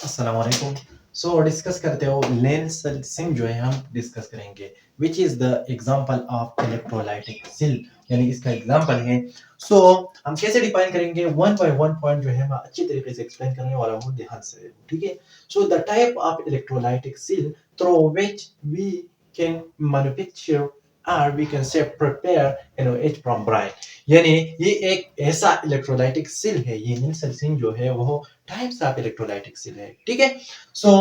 अस्सलाम वालेकुम। सो डिस्कस करते हो लेंस सिम जो है हम डिस्कस करेंगे which is the example of electrolytic cell यानी इसका एग्जांपल है। सो हम कैसे डिफाइन करेंगे वन बाय वन पॉइंट जो है मैं अच्छी तरीके से एक्सप्लेन करने वाला हूँ, ध्यान से, ठीक है। So the type of electrolytic cell through which we can manufacture और we can say prepare H from brine, यानी ये एक ऐसा इलेक्ट्रोलाइटिक सेल है, ये नीलसन सिंह जो है वो टाइप्स ऑफ इलेक्ट्रोलाइटिक सेल है, ठीक है। सो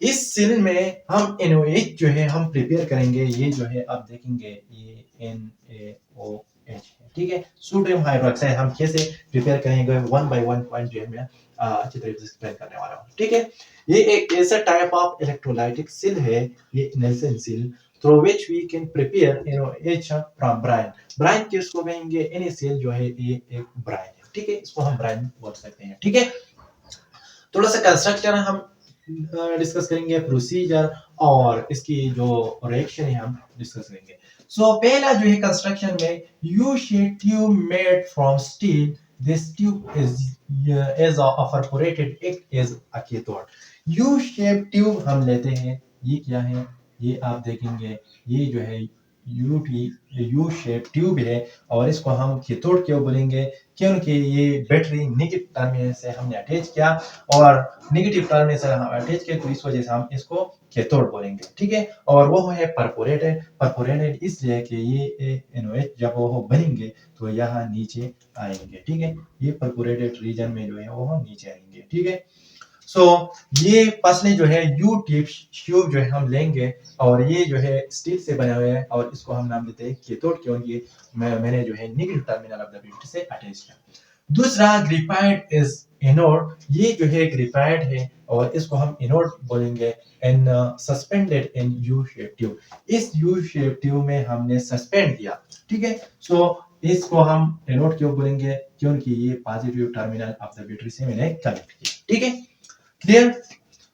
इस सेल में हम NaOH जो है हम प्रिपेयर करेंगे, ये जो है आप देखेंगे ये NaOH है, ठीक है। सोडियम हाइड्रोक्साइड हम कैसे प्रिपेयर करेंगे वन बाय वन पॉइंट जो है मैं अच्छी तरीके से एक्सप्लेन करने वाला हूँ, ठीक है। ये एक ऐसा टाइप ऑफ इलेक्ट्रोलाइटिक सेल है, ये Nelson cell, through which we can prepare NaOH from brine। Brine किसको कहेंगे? NaCl जो है ये एक ब्राइन है, ठीक है, इसको हम ब्राइन बोल सकते हैं, ठीक है। थोड़ा सा कंस्ट्रक्टर हम डिस्कस करेंगे, प्रोसीजर और इसकी जो रिएक्शन है हम डिस्कस करेंगे। सो पहला जो है कंस्ट्रक्शन में U shape tube made from steel, this tube is perforated it is a cathode. U shape tube हम लेते हैं, ये क्या है, ये आप देखेंगे ये जो है यू शेप ट्यूब है और इसको हम कैथोड क्यों बोलेंगे, क्योंकि ये बैटरी नेगेटिव टर्मिनल से हमने अटैच किया और नेगेटिव टर्मिनल से हम अटैच किया, तो इस वजह से हम इसको कैथोड बोलेंगे, ठीक है। और वो है परफोरेटेड, परफोरेटेड इसलिए कि ये NaOH जब वो बनेंगे तो यहाँ नीचे आएंगे, ठीक है। ये परफोरेटेड रीजन में जो है वो नीचे आएंगे, ठीक है। सो ये फसलें जो है यू टिप ट्यूब जो है हम लेंगे और ये जो है स्टील से बने हुए हैं और इसको हम नाम देते हैं कैथोड, क्योंकि मैंने जो है negative terminal of the battery से अटैच किया। दूसरा ग्रेफाइट इज एनोड, ये जो है ग्रेफाइट है और इसको हम एनोड बोलेंगे and suspended in U shape tube. इस यू शेप ट्यूब में हमने सस्पेंड किया, ठीक है। सो इसको हम एनोड क्यों बोलेंगे, क्योंकि ये positive terminal of the battery से मैंने कनेक्ट किया, ठीक है, clear.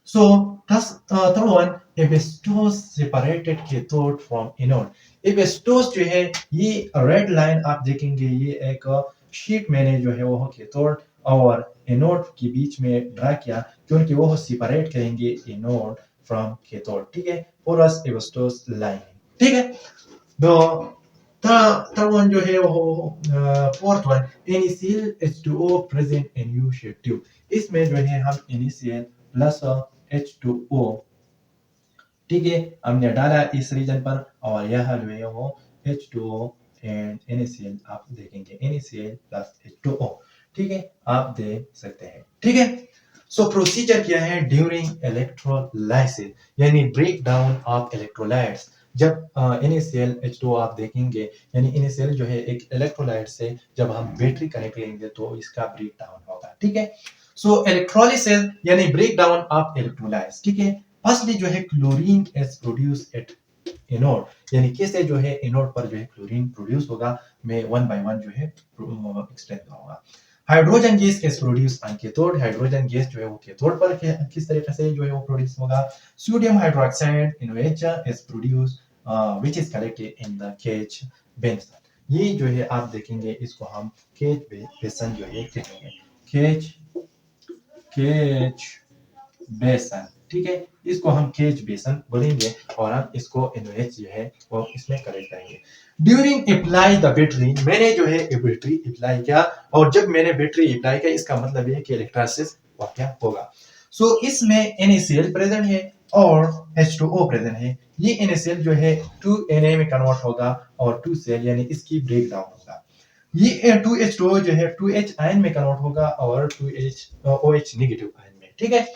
So, third one, asbestos separated cathode from anode। asbestos जो है ये रेड लाइन आप देखेंगे, ये एक शीट मैंने जो है वो कैथोड और एनोड के बीच में ड्रा किया, क्योंकि वो सेपरेट करेंगे एनोड फ्रॉम कैथोड, ठीक है, पोरस एस्बेस्टोस लाइन, ठीक है। तो third one जो है वो fourth one, NaCl H2O present in U shape tube. इसमें जो है हम NaCl प्लस H2O, ठीक है, हमने डाला इस रीजन पर और यह जो है वो H2O एंड NaCl आप देखेंगे NaCl प्लस H2O, ठीक है, आप देख सकते हैं, ठीक है। सो प्रोसीजर क्या है ड्यूरिंग इलेक्ट्रोलाइसिस, यानी ब्रेक डाउन ऑफ इलेक्ट्रोलाइट्स। जब NaCl H2O आप देखेंगे, यानी NaCl जो है एक इलेक्ट्रोलाइट से जब हम बैटरी कनेक्ट करेंगे तो इसका ब्रेक डाउन होगा, ठीक है। सो इलेक्ट्रोलिसिस यानी ब्रेक डाउन ऑफ इलेक्ट्रोलाइट्स, ठीक है। फर्स्टली जो है chlorine is produce at anode, यानी कैसे जो है एनोड पर जो है क्लोरीन प्रोड्यूस होगा, मैं वन बाय वन जो है एक्सप्लेन करूंगा। Hydrogen gas is produce on cathode, hydrogen gas जो है वो कैथोड पर किस तरीके से जो है वो प्रोड्यूस होगा। Sodium hydroxide NaOH is produce which is collected in the cage basin. ये जो है आप देखेंगे इसको हम केज बेसन जो है कहेंगे, केज केज बेसन, ठीक है, इसको हम केज बेसन बोलेंगे और हम इसको NaOH जो है वो इसमें कलेक्ट करेंगे। ड्यूरिंग अप्लाई द बैटरी, मैंने जो है बैटरी अप्लाई किया और जब मैंने बैटरी अप्लाई किया इसका मतलब है कि इलेक्ट्रोलाइसिस वाकया होगा। सो इसमें NaCl प्रेजेंट है और H2O प्रेजेंट है। ये NaCl जो है 2Na में कन्वर्ट होगा और 2Cl यानी इसकी ब्रेक डाउन होगा। ये 2H2O जो है 2H आयन में कन्वर्ट होगा और 2OH नेगेटिव आयन में, ठीक है।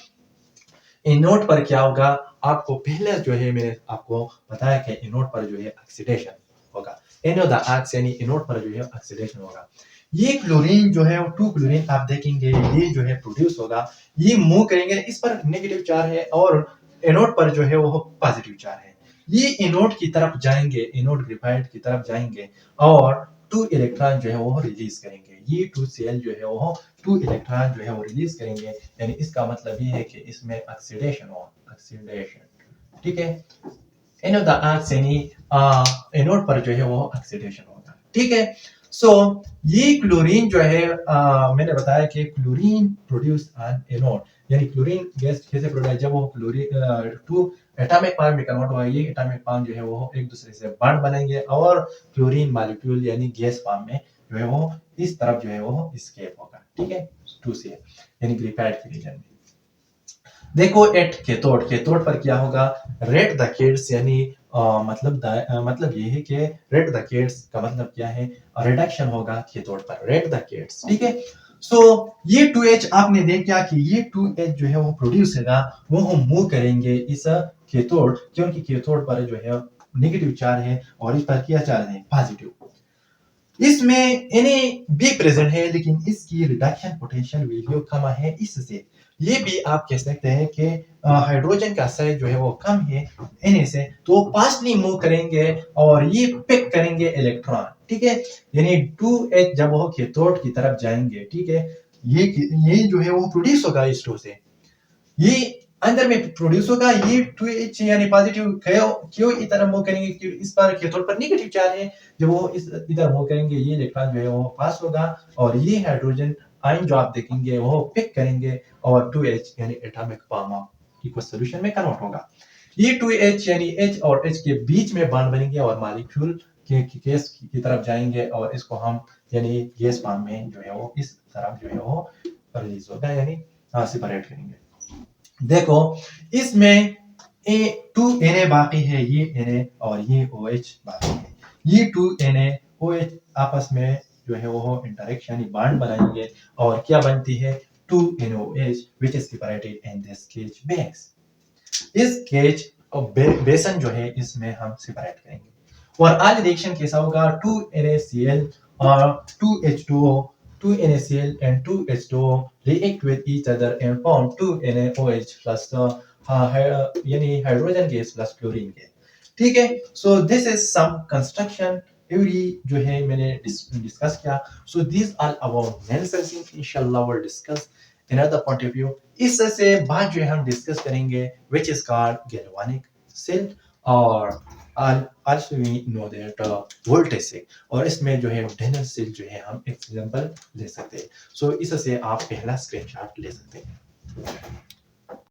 एनोड पर क्या होगा, आपको पहले जो है मैंने आपको बताया कि एनोड पर जो है ऑक्सीडेशन होगा, एनोड आक्स यानी एनोड पर जो है ऑक्सीडेशन होगा। ये क्लोरीन जो है वो 2 क्लोरीन आप देखेंगे ये जो है प्रोड्यूस होगा, ये मूव करेंगे, इस पर नेगेटिव चार्ज है और एनोड पर जो है वो पॉजिटिव चार्ज है। ये एनोड की तरफ जाएंगे, एनोड ग्रेफाइट की तरफ जाएंगे और 2 इलेक्ट्रॉन जो है वो रिलीज करेंगे, ये 2Cl जो है वो 2 इलेक्ट्रॉन जो है वो रिलीज करेंगे, यानी इसका मतलब ये है कि इसमें ऑक्सीडेशन हो, ऑक्सीडेशन, ठीक है। एनोड आक्स यानी एनोड पर जो है वो ऑक्सीडेशन होगा, ठीक है। सो ये क्लोरीन जो है मैंने बताया कि क्लोरीन प्रोड्यूस एन एनोड, यानी क्लोरीन गैस कैसे प्रोड्यूस, जब वो क्लोरीन टू एटॉमिक फॉर्म में कन्वर्ट होगा, ये एटॉमिक फॉर्म जो है वो एक दूसरे से बॉन्ड बनेंगे और क्लोरीन मॉलिक्यूल यानी गैस फॉर्म में जो है वो इस तरफ जो है वो स्केप होगा, ठीक है, टू से यानी ग्रेफाइट के रीजन में। देखो एट केथोड, केथोड पर क्या होगा, रेड द किड्स, यानी मतलब ये है कि रेड द किड्स का मतलब क्या है, रिडक्शन होगा केथोड पर, रेड द किड्स, ठीक है। सो ये 2H आपने देखा कि ये 2H जो है वो प्रोड्यूस होगा, वो हम मूव करेंगे इस केथोड, क्योंकि केथोड पर जो है नेगेटिव चार्ज है और इस पर क्या चार्ज है, पॉजिटिव। इसमें Na भी प्रेजेंट है, लेकिन इसकी रिडक्शन पोटेंशियल वैल्यू कम है, इससे ये भी आप कह सकते हैं कि हाइड्रोजन का साइज जो है वो कम है Na से, तो पासली मूव करेंगे और ये पिक करेंगे इलेक्ट्रॉन, ठीक है, यानी 2H जब वो कैथोड की तरफ जाएंगे, ठीक है, ये जो है वो प्रोड्यूस होगा इस 2 से, ये अंदर में प्रोड्यूस होगा, ये 2H यानी पॉजिटिव क्यों इधर मूव करेंगे, क्यों इस पर कैथोड पर नेगेटिव चार्ज है, जब वो इस इधर मूव करेंगे ये इलेक्ट्रॉन जो है वो पास होगा और ये हाइड्रोजन आयन जो आप देखेंगे वो पिक करेंगे और 2H यानी atomic form of equals solution में कन्वर्ट होगा। ये 2H यानी H और H के बीच में बॉन्ड बनेंगे और मॉलिक्यूल के गैस की तरफ जाएंगे और इसको हम यानी गैस फॉर्म में जो है वो इस तरफ जो है वो रिलीज होगा, यानी सेपरेट करेंगे। देखो इसमें ए 2Na बाकी है, ये Na और ये OH बाकी है, ये 2Na OH आपस में जो है वो इंटरेक्शन यानी बॉन्ड बनाएंगे और क्या बनती है 2NOH which is separated in this cage base। इस केज और बेसन जो है इसमें हम सेपरेट करेंगे और आज रिएक्शन कैसा होगा, 2NaCl और 2H2O, 2NaCl and 2H2O react with each other and form 2NaOH plus यानी hydrogen gas plus chlorine gas, ठीक है। So this is some construction every जो है मैंने डिस्कस किया। So this all about nail sensing, इंशाल्लाह will discuss another point of view। इससे बाद जो है हम डिस्कस करेंगे which is called galvanic cell और also we know that voltage cell, और इसमें जो है डेनल सेल जो है हम एग्जांपल ले सकते हैं। सो इससे आप पहला स्क्रीनशॉट ले सकते हैं।